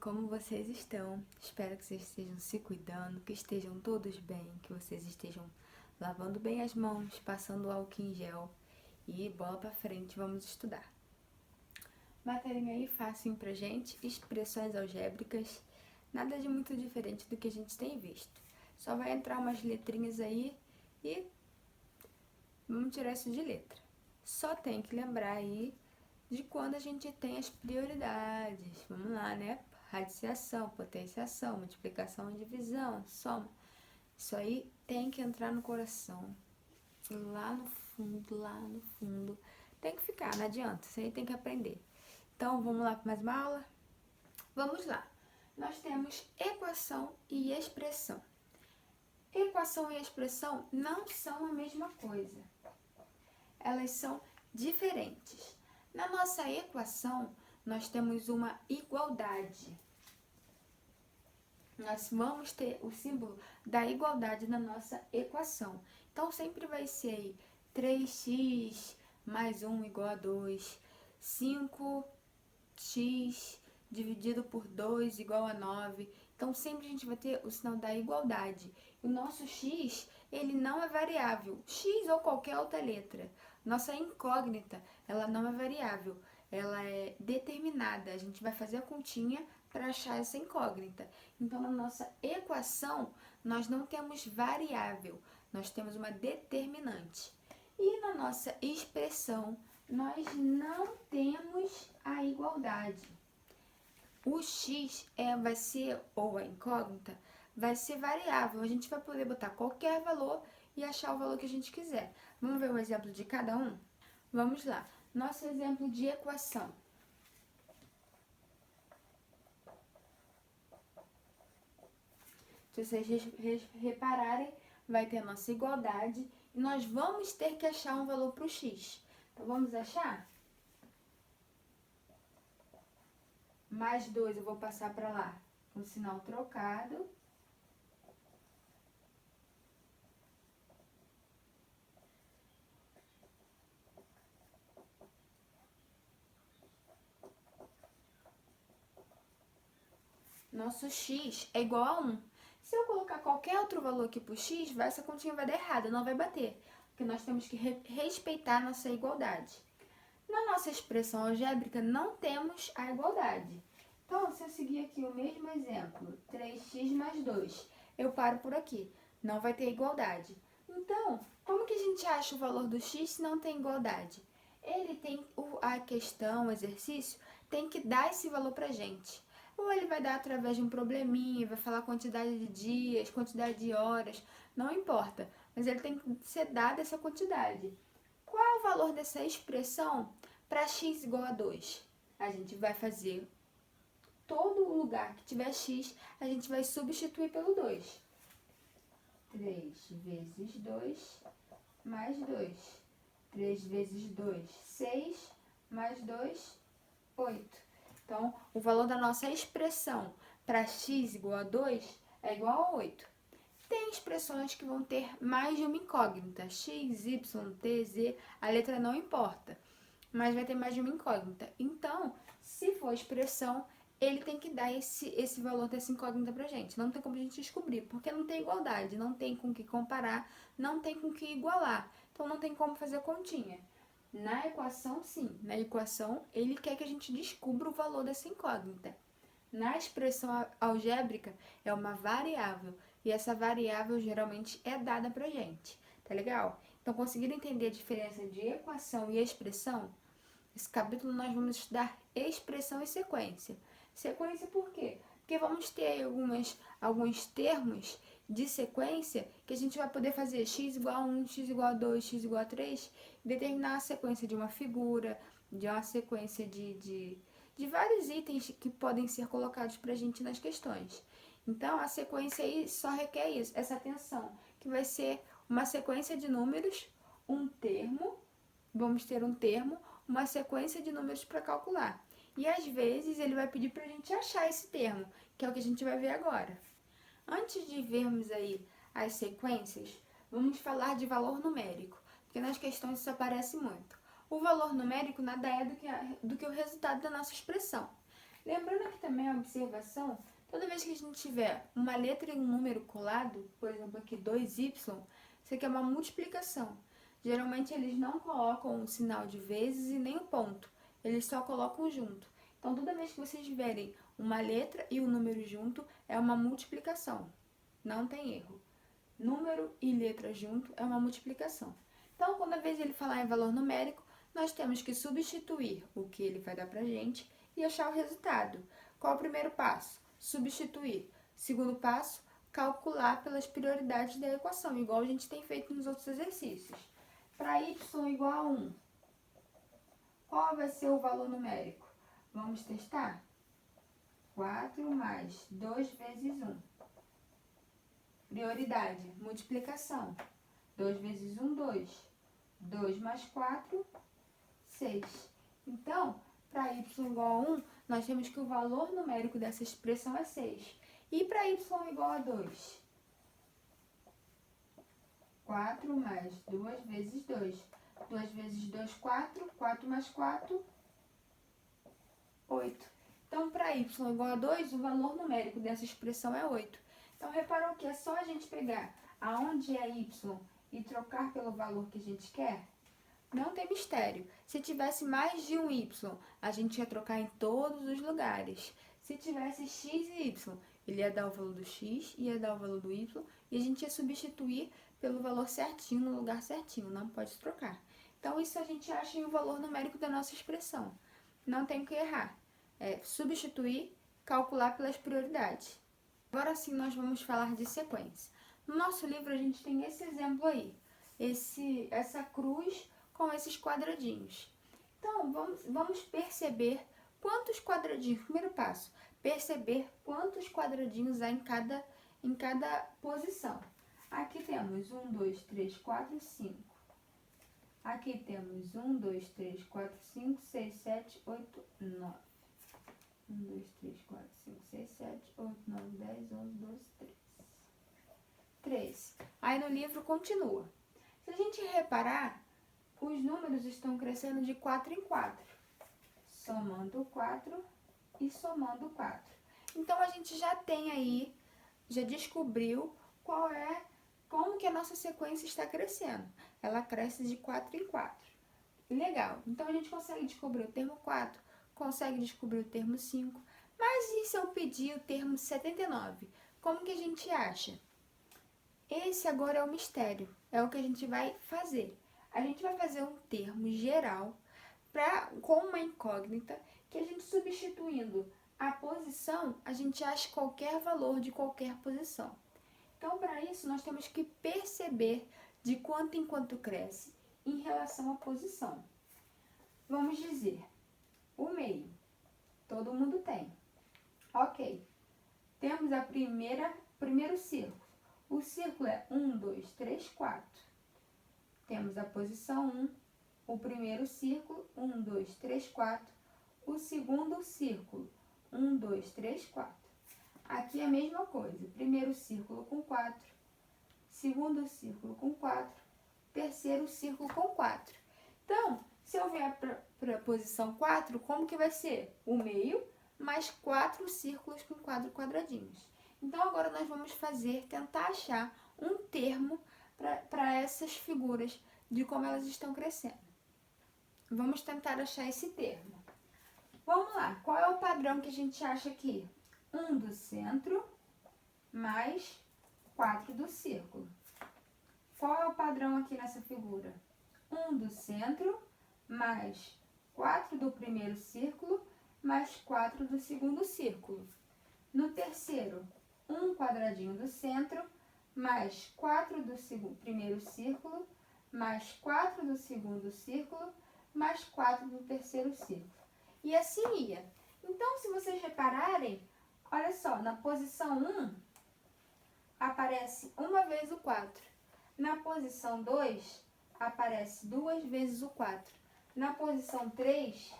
como vocês estão? Espero que vocês estejam se cuidando, que estejam todos bem, que vocês estejam lavando bem as mãos, passando álcool em gel e bola pra frente, vamos estudar. Materinha aí fácil pra gente, expressões algébricas, nada de muito diferente do que a gente tem visto. Só vai entrar umas letrinhas aí e vamos tirar isso de letra. Só tem que lembrar aí de quando a gente tem as prioridades. Vamos lá, né? Radiciação, potenciação, multiplicação, divisão, soma. Isso aí tem que entrar no coração. Lá no fundo, lá no fundo. Tem que ficar, não adianta. Isso aí tem que aprender. Então, vamos lá para mais uma aula? Vamos lá. Nós temos equação e expressão. Equação e expressão não são a mesma coisa. Elas são diferentes. Na nossa equação, nós temos uma igualdade. Nós vamos ter o símbolo da igualdade na nossa equação. Então, sempre vai ser aí 3x mais 1 igual a 2, 5x dividido por 2 igual a 9. Então, sempre a gente vai ter o sinal da igualdade. O nosso x, ele não é variável. X ou qualquer outra letra. Nossa incógnita, ela não é variável. Ela é determinada. A gente vai fazer a continha para achar essa incógnita. Então, na nossa equação, nós não temos variável. Nós temos uma determinante. E na nossa expressão, nós não temos a igualdade. O x vai ser, ou a incógnita, vai ser variável. A gente vai poder botar qualquer valor e achar o valor que a gente quiser. Vamos ver um exemplo de cada um? Vamos lá. Nosso exemplo de equação. Se vocês repararem, vai ter a nossa igualdade e nós vamos ter que achar um valor para o x. Então, vamos achar? Mais 2 eu vou passar para lá com sinal trocado. Nosso x é igual a 1. Se eu colocar qualquer outro valor aqui para o x, essa continha vai dar errada, não vai bater. Porque nós temos que respeitar a nossa igualdade. Na nossa expressão algébrica, não temos a igualdade. Então, se eu seguir aqui o mesmo exemplo, 3x mais 2, eu paro por aqui. Não vai ter igualdade. Então, como que a gente acha o valor do x se não tem igualdade? Ele tem, a questão, o exercício, tem que dar esse valor pra gente. Ou ele vai dar através de um probleminha, vai falar quantidade de dias, quantidade de horas, não importa. Mas ele tem que ser dada essa quantidade. Qual é o valor dessa expressão para x igual a 2? A gente vai fazer todo lugar que tiver x, a gente vai substituir pelo 2. 3 vezes 2 mais 2. 3 vezes 2, 6, mais 2, 8. Então, o valor da nossa expressão para x igual a 2 é igual a 8. Tem expressões que vão ter mais de uma incógnita, x, y, t, z, a letra não importa, mas vai ter mais de uma incógnita. Então, se for expressão, ele tem que dar esse valor dessa incógnita pra gente. Não tem como a gente descobrir, porque não tem igualdade, não tem com que comparar, não tem com que igualar. Então, não tem como fazer continha. Na equação, sim. Na equação, ele quer que a gente descubra o valor dessa incógnita. Na expressão algébrica, é uma variável. E essa variável geralmente é dada pra gente. Tá legal? Então, conseguiram entender a diferença de equação e expressão? Nesse capítulo nós vamos estudar expressão e sequência. Sequência por quê? Porque vamos ter alguns termos de sequência que a gente vai poder fazer x igual a 1, x igual a 2, x igual a 3, e determinar a sequência de uma figura, de uma sequência de vários itens que podem ser colocados pra gente nas questões. Então, a sequência aí só requer isso, essa atenção, que vai ser uma sequência de números, um termo, vamos ter um termo, uma sequência de números para calcular. E às vezes ele vai pedir para a gente achar esse termo, que é o que a gente vai ver agora. Antes de vermos aí as sequências, vamos falar de valor numérico, porque nas questões isso aparece muito. O valor numérico nada é do que o resultado da nossa expressão. Lembrando aqui também a observação, toda vez que a gente tiver uma letra e um número colado, por exemplo aqui 2y, isso aqui é uma multiplicação. Geralmente eles não colocam o sinal de vezes e nem o ponto, eles só colocam junto. Então toda vez que vocês verem uma letra e um número junto, é uma multiplicação, não tem erro. Número e letra junto é uma multiplicação. Então, quando a vez ele falar em valor numérico, nós temos que substituir o que ele vai dar pra gente e achar o resultado. Qual é o primeiro passo? Substituir. Segundo passo, calcular pelas prioridades da equação, igual a gente tem feito nos outros exercícios. Para y igual a 1, qual vai ser o valor numérico? Vamos testar? 4 mais 2 vezes 1. Prioridade, multiplicação. 2 vezes 1, 2. 2 mais 4, 6. Então, para y igual a 1, nós temos que o valor numérico dessa expressão é 6. E para y igual a 2? 4 mais 2 vezes 2. 2 vezes 2, 4. 4 mais 4, 8. Então, para y igual a 2, o valor numérico dessa expressão é 8. Então, reparou que é só a gente pegar aonde é y e trocar pelo valor que a gente quer? Não tem mistério. Se tivesse mais de um y, a gente ia trocar em todos os lugares. Se tivesse x e y, ele ia dar o valor do x, ia dar o valor do y, e a gente ia substituir pelo valor certinho, no lugar certinho. Não pode trocar. Então, isso a gente acha em o valor numérico da nossa expressão. Não tem o que errar. É substituir, calcular pelas prioridades. Agora sim, nós vamos falar de sequência. No nosso livro, a gente tem esse exemplo aí. Essa cruz com esses quadradinhos. Então, vamos perceber quantos quadradinhos. Primeiro passo, perceber quantos quadradinhos há em cada posição. Aqui temos 1, 2, 3, 4, 5. Aqui temos 1, 2, 3, 4, 5, 6, 7, 8, 9. 1, 2, 3, 4, 5, 6, 7, 8, 9, 10, 11, 12, 13. 13. Aí no livro continua. Se a gente reparar, os números estão crescendo de 4 em 4. Somando 4 e somando 4. Então, a gente já tem aí, já descobriu como que a nossa sequência está crescendo. Ela cresce de 4 em 4. Legal. Então, a gente consegue descobrir o termo 4, consegue descobrir o termo 5. Mas e se eu pedir o termo 79? Como que a gente acha? Esse agora é o mistério. É o que a gente vai fazer. A gente vai fazer um termo geral com uma incógnita que a gente substituindo a posição, a gente acha qualquer valor de qualquer posição. Então, para isso, nós temos que perceber de quanto em quanto cresce em relação à posição. Vamos dizer, o meio. Todo mundo tem. Ok. Temos primeiro círculo. O círculo é 1, 2, 3, 4. Temos a posição 1, o primeiro círculo, 1, 2, 3, 4. O segundo círculo, 1, 2, 3, 4. Aqui é a mesma coisa. Primeiro círculo com 4, segundo círculo com 4, terceiro círculo com 4. Então, se eu vier para a posição 4, como que vai ser? O meio mais 4 círculos com 4 quadradinhos. Então, agora nós vamos tentar achar um termo para essas figuras, de como elas estão crescendo. Vamos tentar achar esse termo. Vamos lá, qual é o padrão que a gente acha aqui? 1 do centro mais 4 do círculo. Qual é o padrão aqui nessa figura? 1 do centro mais 4 do primeiro círculo mais 4 do segundo círculo. No terceiro, 1 quadradinho do centro, mais 4 do primeiro círculo, mais 4 do segundo círculo, mais 4 do terceiro círculo. E assim ia. Então, se vocês repararem, olha só, na posição 1, aparece uma vez o 4. Na posição 2, aparece 2 vezes o 4. Na posição 3,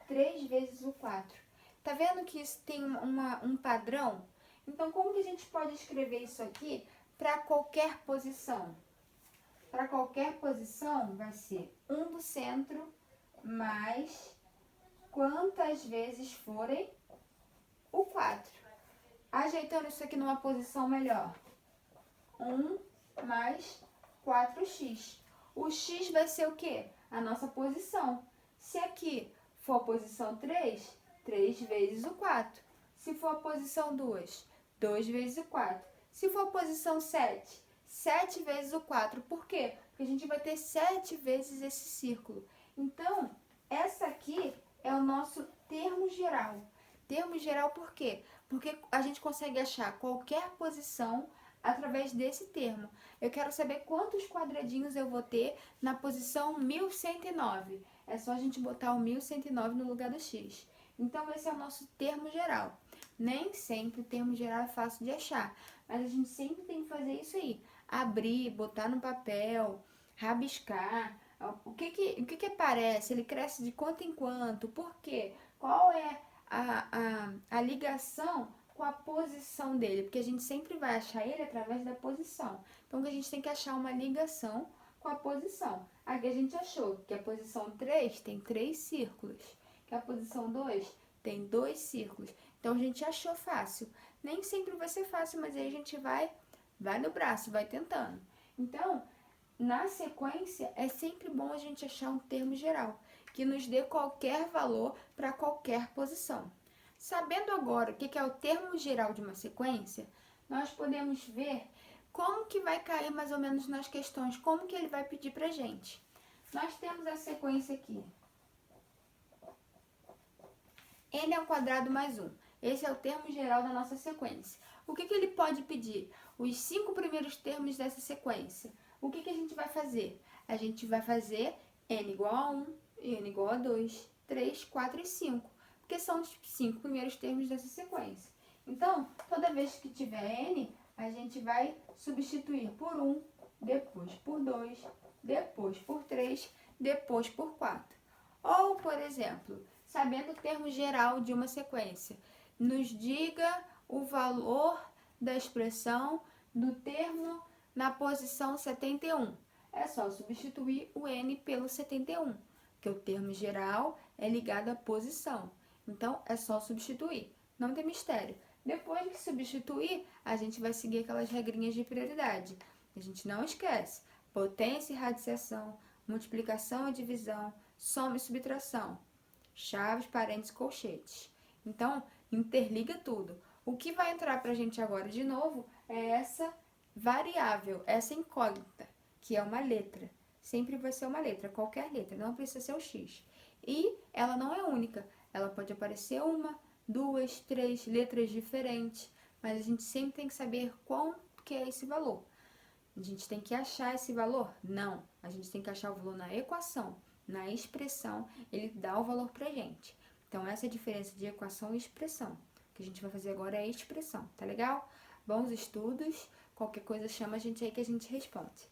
3 vezes o 4. Tá vendo que isso tem um padrão? Então, como que a gente pode escrever isso aqui para qualquer posição? Para qualquer posição, vai ser 1 do centro mais quantas vezes forem o 4. Ajeitando isso aqui numa posição melhor. 1 mais 4x. O x vai ser o quê? A nossa posição. Se aqui for a posição 3, 3 vezes o 4. Se for a posição 2, 2 vezes o 4. Se for a posição 7, 7 vezes o 4. Por quê? Porque a gente vai ter 7 vezes esse círculo. Então, essa aqui é o nosso termo geral. Termo geral por quê? Porque a gente consegue achar qualquer posição através desse termo. Eu quero saber quantos quadradinhos eu vou ter na posição 1109. É só a gente botar o 1109 no lugar do x. Então, esse é o nosso termo geral. Nem sempre o termo geral é fácil de achar, mas a gente sempre tem que fazer isso aí. Abrir, botar no papel, rabiscar. O que aparece? Ele cresce de quanto em quanto? Por quê? Qual é a ligação com a posição dele? Porque a gente sempre vai achar ele através da posição. Então, a gente tem que achar uma ligação com a posição. Aqui a gente achou que a posição 3 tem 3 círculos, que a posição 2 tem 2 círculos. Então, a gente achou fácil. Nem sempre vai ser fácil, mas aí a gente vai no braço, vai tentando. Então, na sequência, é sempre bom a gente achar um termo geral, que nos dê qualquer valor para qualquer posição. Sabendo agora o que é o termo geral de uma sequência, nós podemos ver como que vai cair mais ou menos nas questões, como que ele vai pedir para a gente. Nós temos a sequência aqui. N ao quadrado mais 1. Esse é o termo geral da nossa sequência. O que ele pode pedir? Os 5 primeiros termos dessa sequência. O que a gente vai fazer? A gente vai fazer n igual a 1, n igual a 2, 3, 4 e 5. Porque são os 5 primeiros termos dessa sequência. Então, toda vez que tiver n, a gente vai substituir por 1, depois por 2, depois por 3, depois por 4. Ou, por exemplo, sabendo o termo geral de uma sequência, nos diga o valor da expressão do termo na posição 71. É só substituir o n pelo 71, porque o termo geral é ligado à posição. Então, é só substituir. Não tem mistério. Depois de substituir, a gente vai seguir aquelas regrinhas de prioridade. A gente não esquece. Potência e radiciação, multiplicação e divisão, soma e subtração, chaves, parênteses, colchetes. Então, interliga tudo. O que vai entrar para a gente agora de novo é essa variável, essa incógnita, que é uma letra. Sempre vai ser uma letra, qualquer letra, não precisa ser o x. E ela não é única, ela pode aparecer uma, 2, 3 letras diferentes, mas a gente sempre tem que saber qual que é esse valor. A gente tem que achar esse valor? Não, a gente tem que achar o valor na equação, na expressão, ele dá o valor pra gente. Então, essa é a diferença de equação e expressão. O que a gente vai fazer agora é a expressão, tá legal? Bons estudos, qualquer coisa chama a gente aí que a gente responde.